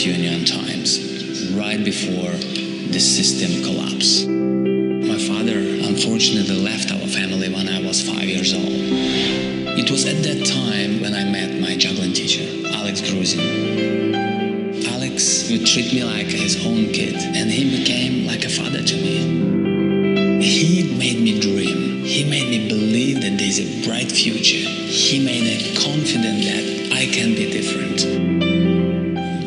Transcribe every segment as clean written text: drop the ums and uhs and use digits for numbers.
Soviet Union times, right before the system collapsed. My father unfortunately left our family when I was 5 years old. It was at that time when I met my juggling teacher, Alex Gruzin. Alex would treat me like his own kid, and he became like a father to me. He made me dream. He made me believe that there's a bright future. He made me confident that I can be different.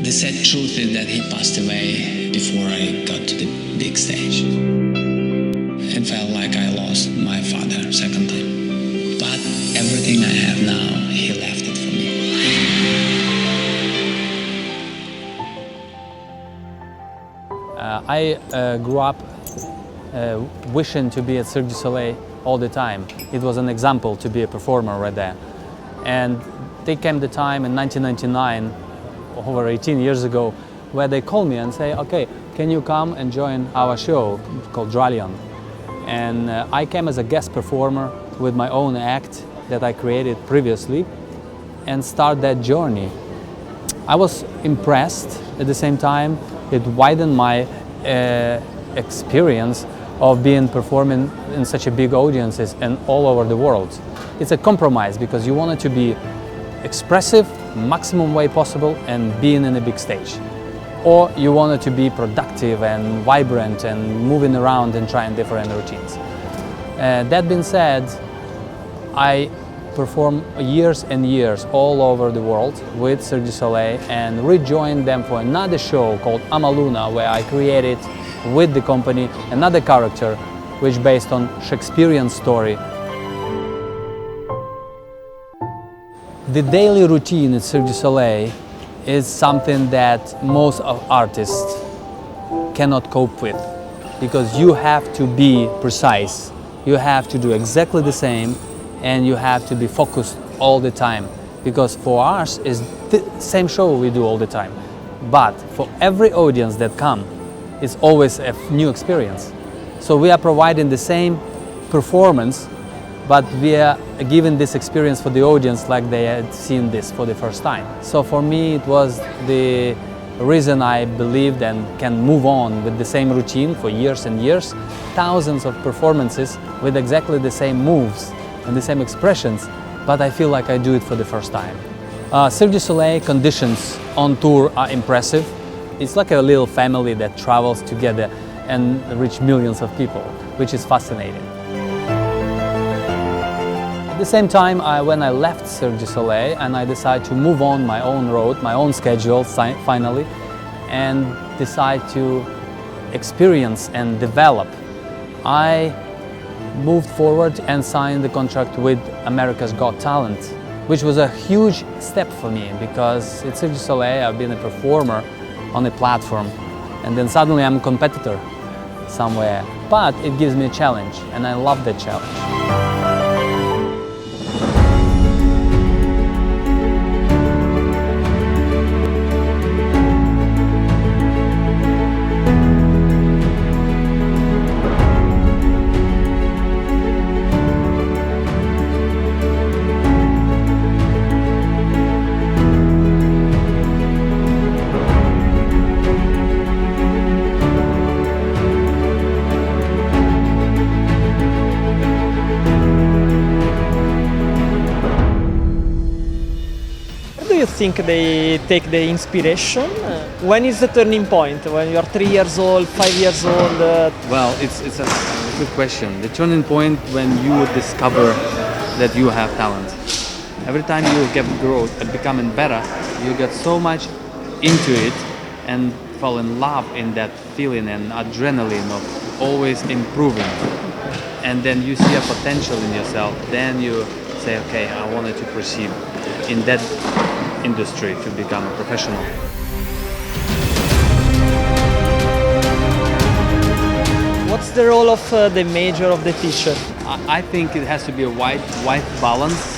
The sad truth is that he passed away before I got to the big stage. It felt like I lost my father second time. But everything I have now, he left it for me. I grew up wishing to be at Cirque du Soleil all the time. It was an example to be a performer right there. And there came the time in 1999, over 18 years ago, where they called me and say, okay, can you come and join our show called Dralion? And I came as a guest performer with my own act that I created previously and start that journey. I was impressed at the same time. It widened my experience of being performing in such a big audiences and all over the world. It's a compromise because you want it to be expressive, maximum way possible, and being in a big stage. Or you want it to be productive and vibrant and moving around and trying different routines. That being said, I perform years and years all over the world with Cirque du Soleil and rejoined them for another show called Amaluna, where I created with the company another character which based on Shakespearean story. The daily routine at Cirque du Soleil is something that most of artists cannot cope with, because you have to be precise, you have to do exactly the same, and you have to be focused all the time, because for us it's the same show we do all the time, but for every audience that come, it's always a new experience. So we are providing the same performance, but we are giving this experience for the audience like they had seen this for the first time. So for me it was the reason I believed and can move on with the same routine for years and years, thousands of performances with exactly the same moves and the same expressions, but I feel like I do it for the first time. Cirque du Soleil conditions on tour are impressive. It's like a little family that travels together and reach millions of people, which is fascinating. At the same time, when I left Cirque du Soleil and I decided to move on my own road, my own schedule finally, and decide to experience and develop, I moved forward and signed the contract with America's Got Talent, which was a huge step for me because at Cirque du Soleil I've been a performer on a platform, and then suddenly I'm a competitor somewhere. But it gives me a challenge, and I love that challenge. Do you think they take the inspiration? When is the turning point? When you're 3 years old, 5 years old? Well, it's a good question. The turning point when you discover that you have talent. Every time you get growth and becoming better, you get so much into it and fall in love in that feeling and adrenaline of always improving. And then you see a potential in yourself. Then you say, okay, I wanted to proceed in that industry to become a professional. What's the role of the major of the teacher? I think it has to be a wide balance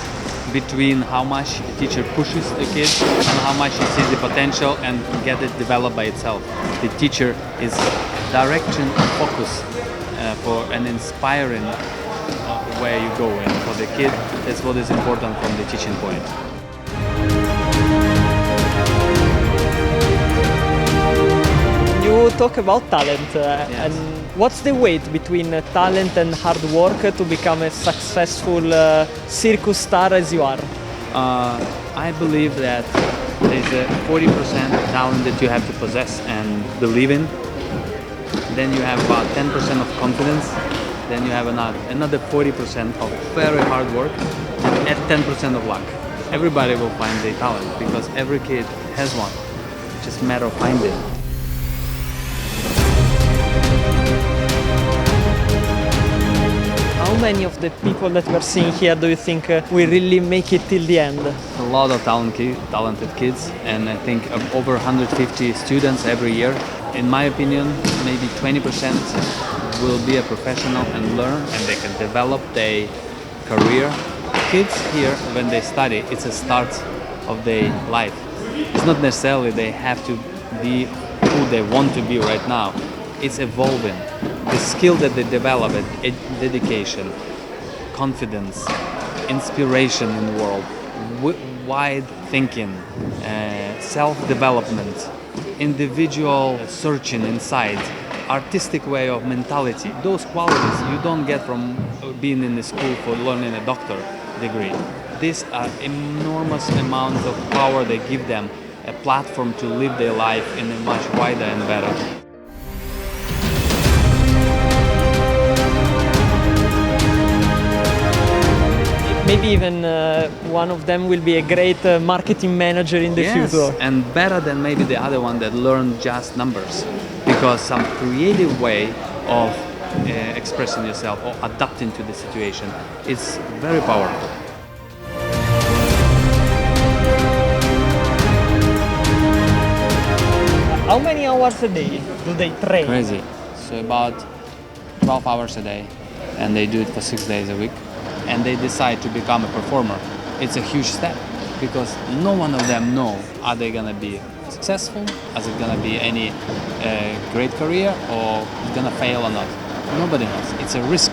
between how much the teacher pushes the kid and how much he sees the potential and get it developed by itself. The teacher is direction and focus for an inspiring where you go, and for the kid that's what is important from the teaching point. talk about talent. And what's the weight between talent and hard work to become a successful circus star as you are? I believe that there's a 40% talent that you have to possess and believe in. Then you have about 10% of confidence. Then you have another 40% of very hard work and 10% of luck. Everybody will find their talent because every kid has one. It's just a matter of finding it. How many of the people that we're seeing here do you think will really make it till the end? A lot of talented kids, and I think over 150 students every year. In my opinion, maybe 20% will be a professional and learn, and they can develop their career. Kids here, when they study, it's a start of their life. It's not necessarily they have to be who they want to be right now. It's evolving. The skill that they develop, dedication, confidence, inspiration in the world, wide thinking, self-development, individual searching inside, artistic way of mentality. Those qualities you don't get from being in the school for learning a doctor degree. These are enormous amounts of power they give them, a platform to live their life in a much wider and better. Maybe even one of them will be a great marketing manager in the future. And better than maybe the other one that learned just numbers. Because some creative way of expressing yourself or adapting to the situation is very powerful. How many hours a day do they train? Crazy. So about 12 hours a day, and they do it for 6 days a week. And they decide to become a performer. It's a huge step because no one of them know are they gonna be successful, is it gonna be any great career, or it's gonna fail or not. Nobody knows. It's a risk.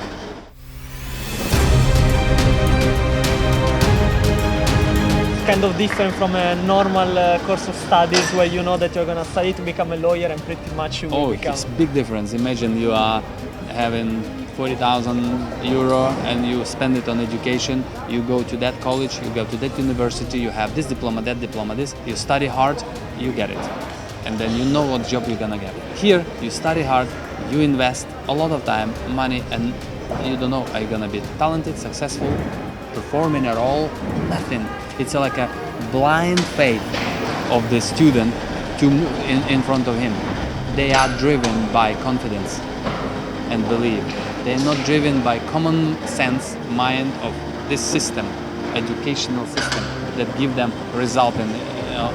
Kind of different from a normal course of studies where you know that you're gonna study to become a lawyer and pretty much you will become. It's a big difference. Imagine you are having 40,000 euro and you spend it on education. You go to that college, you go to that university, you have this diploma, that diploma, this. You study hard, you get it. And then you know what job you're gonna get. Here, you study hard, you invest a lot of time, money, and you don't know, are you gonna be talented, successful, performing at all? Nothing. It's like a blind faith of the student to in front of him. They are driven by confidence and belief. They're not driven by common sense mind of this system, educational system that give them result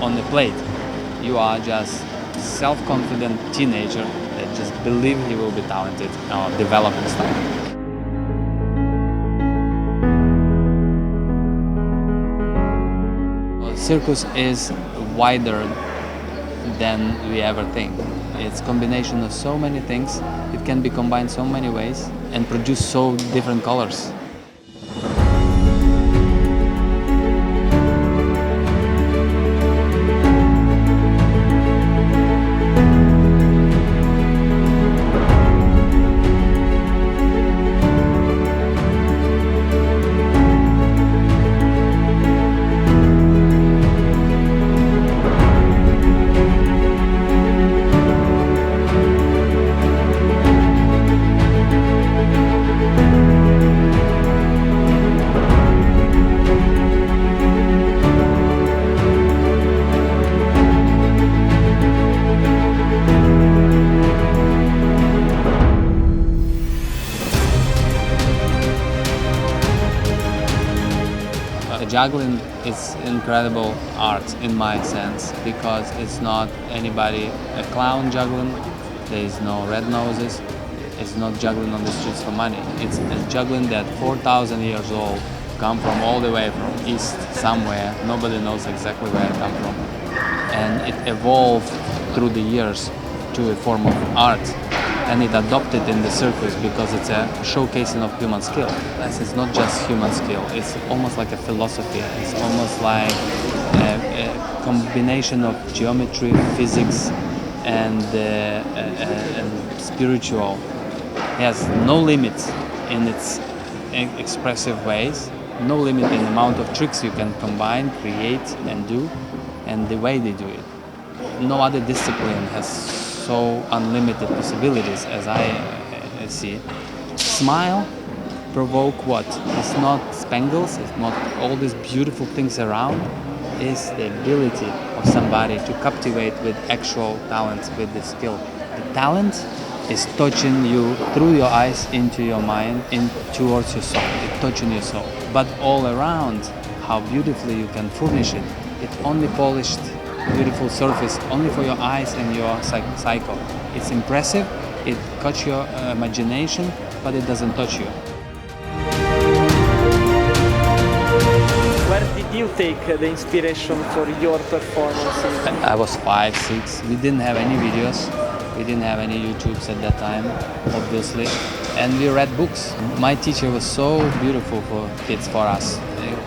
on the plate. You are just self-confident teenager that just believe he will be talented or develop his talent. Circus is wider than we ever think. It's a combination of so many things. It can be combined so many ways and produce so different colors. Juggling is incredible art in my sense because it's not anybody a clown juggling. There is no red noses. It's not juggling on the streets for money. It's a juggling that 4,000 years old, come from all the way from east somewhere. Nobody knows exactly where it come from, and it evolved through the years to a form of art. And it adopted in the circus because it's a showcasing of human skill. It's not just human skill, it's almost like a philosophy. It's almost like a combination of geometry, physics, and spiritual has no limits in its expressive ways, no limit in the amount of tricks you can combine, create, and do, and the way they do it. No other discipline has so unlimited possibilities as I see. Smile, provoke what? It's not spangles, it's not all these beautiful things around. It's the ability of somebody to captivate with actual talent, with the skill. The talent is touching you through your eyes into your mind, towards your soul. It's touching your soul. But all around, how beautifully you can furnish it. It's only polished, beautiful surface, only for your eyes and your psycho. It's impressive, it catches your imagination, but it doesn't touch you. Where did you take the inspiration for your performances? I was 5, 6. We didn't have any videos. We didn't have any YouTubes at that time, obviously. And we read books. My teacher was so beautiful for kids, for us,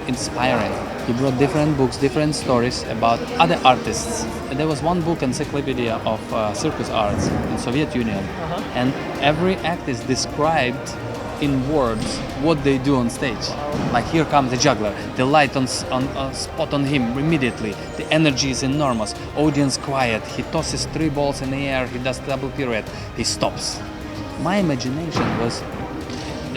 inspiring. He brought different books, different stories about other artists. And there was one book, encyclopedia of circus arts in Soviet Union. And every act is described in words what they do on stage. Like, here comes the juggler, the light on spot on him immediately, the energy is enormous, audience quiet, he tosses 3 balls in the air, he does double pirouette, he stops. My imagination was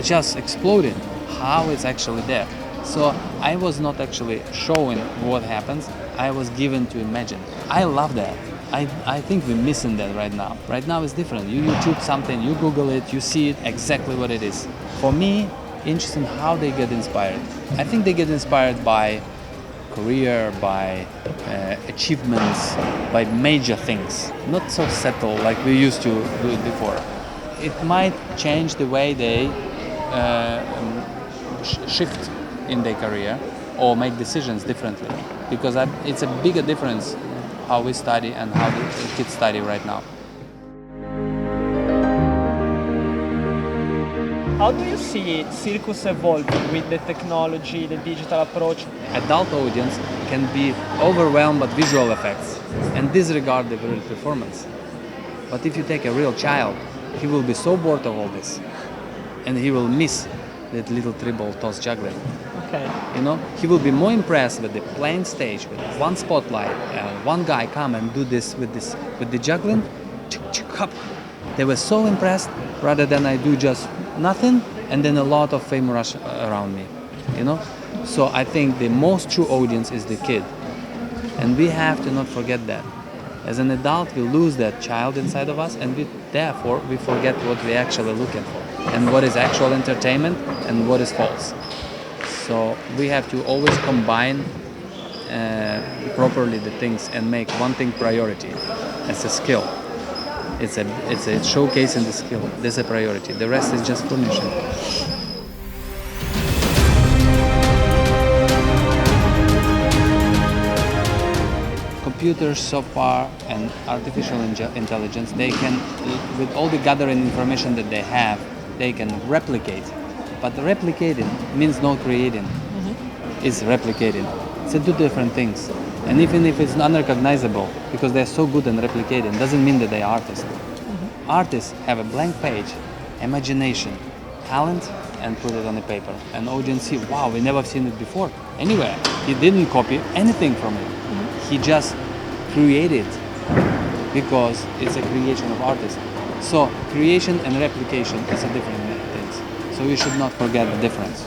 just exploding how it's actually there. So I was not actually showing what happens, I was given to imagine. I love that. I think we're missing that right now. Right now it's different. You YouTube something, you Google it, you see it exactly what it is. For me, interesting how they get inspired. I think they get inspired by career, by achievements, by major things. Not so subtle like we used to do it before. It might change the way they shift in their career or make decisions differently. Because it's a bigger difference how we study and how the kids study right now. How do you see circus evolving with the technology, the digital approach? Adult audience can be overwhelmed by visual effects and disregard the real performance. But if you take a real child, he will be so bored of all this and he will miss that little 3-ball toss juggling. Okay. You know, he will be more impressed with the plain stage, with one spotlight, and one guy come and do this with the juggling. They were so impressed, rather than I do just nothing and then a lot of fame rush around me. You know, so I think the most true audience is the kid, and we have to not forget that. As an adult, we lose that child inside of us, and therefore we forget what we're actually looking for, and what is actual entertainment and what is false. So we have to always combine properly the things and make one thing priority as a skill. It's a showcasing the skill. This is a priority. The rest is just furnishing. Computers so far and artificial intelligence, they can, with all the gathering information that they have, they can replicate. But replicating means not creating. It's replicating. It's two different things. And even if it's unrecognizable, because they're so good in replicating, doesn't mean that they're artists. Artists have a blank page, imagination, talent, and put it on the paper. And audience see, wow, we never seen it before. Anywhere. He didn't copy anything from it. He just created because it's a creation of artists. So creation and replication is a different things. So we should not forget the difference.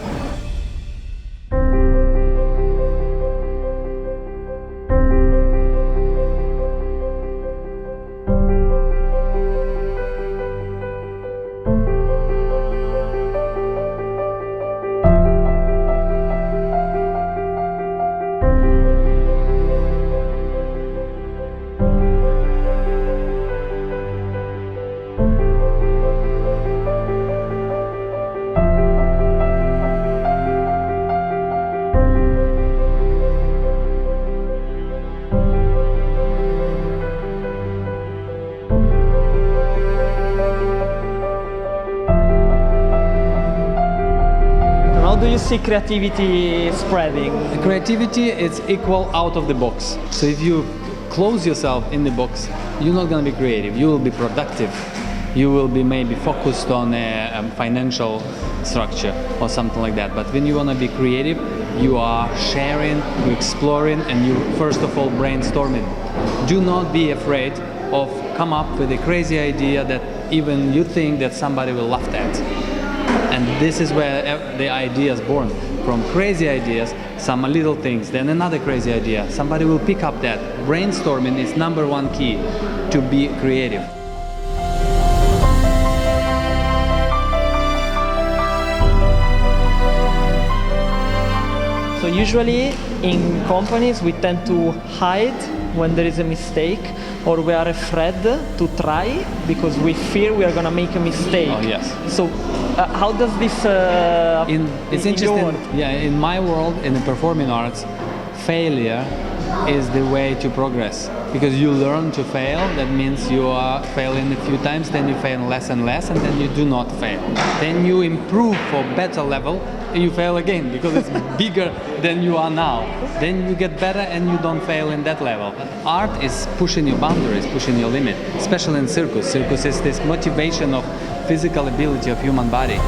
How do you see creativity spreading? Creativity is equal out of the box. So if you close yourself in the box, you're not going to be creative. You will be productive. You will be maybe focused on a financial structure or something like that. But when you want to be creative, you are sharing, you're exploring, and you first of all brainstorming. Do not be afraid of come up with a crazy idea that even you think that somebody will laugh at. And this is where the idea is born. From crazy ideas, some little things, then another crazy idea. Somebody will pick up that. Brainstorming is number one key to be creative. So usually in companies we tend to hide when there is a mistake, or we are afraid to try because we fear we are going to make a mistake. Oh yes. So how does this it's in your interesting. world? Yeah, in my world, in the performing arts, failure is the way to progress, because you learn to fail. That means you are failing a few times, then you fail less and less, and then you do not fail. Then you improve for better level, and you fail again because it's bigger than you are now. Then you get better and you don't fail in that level. Art is pushing your boundaries, pushing your limit, especially in circus. Circus is this motivation of physical ability of human body.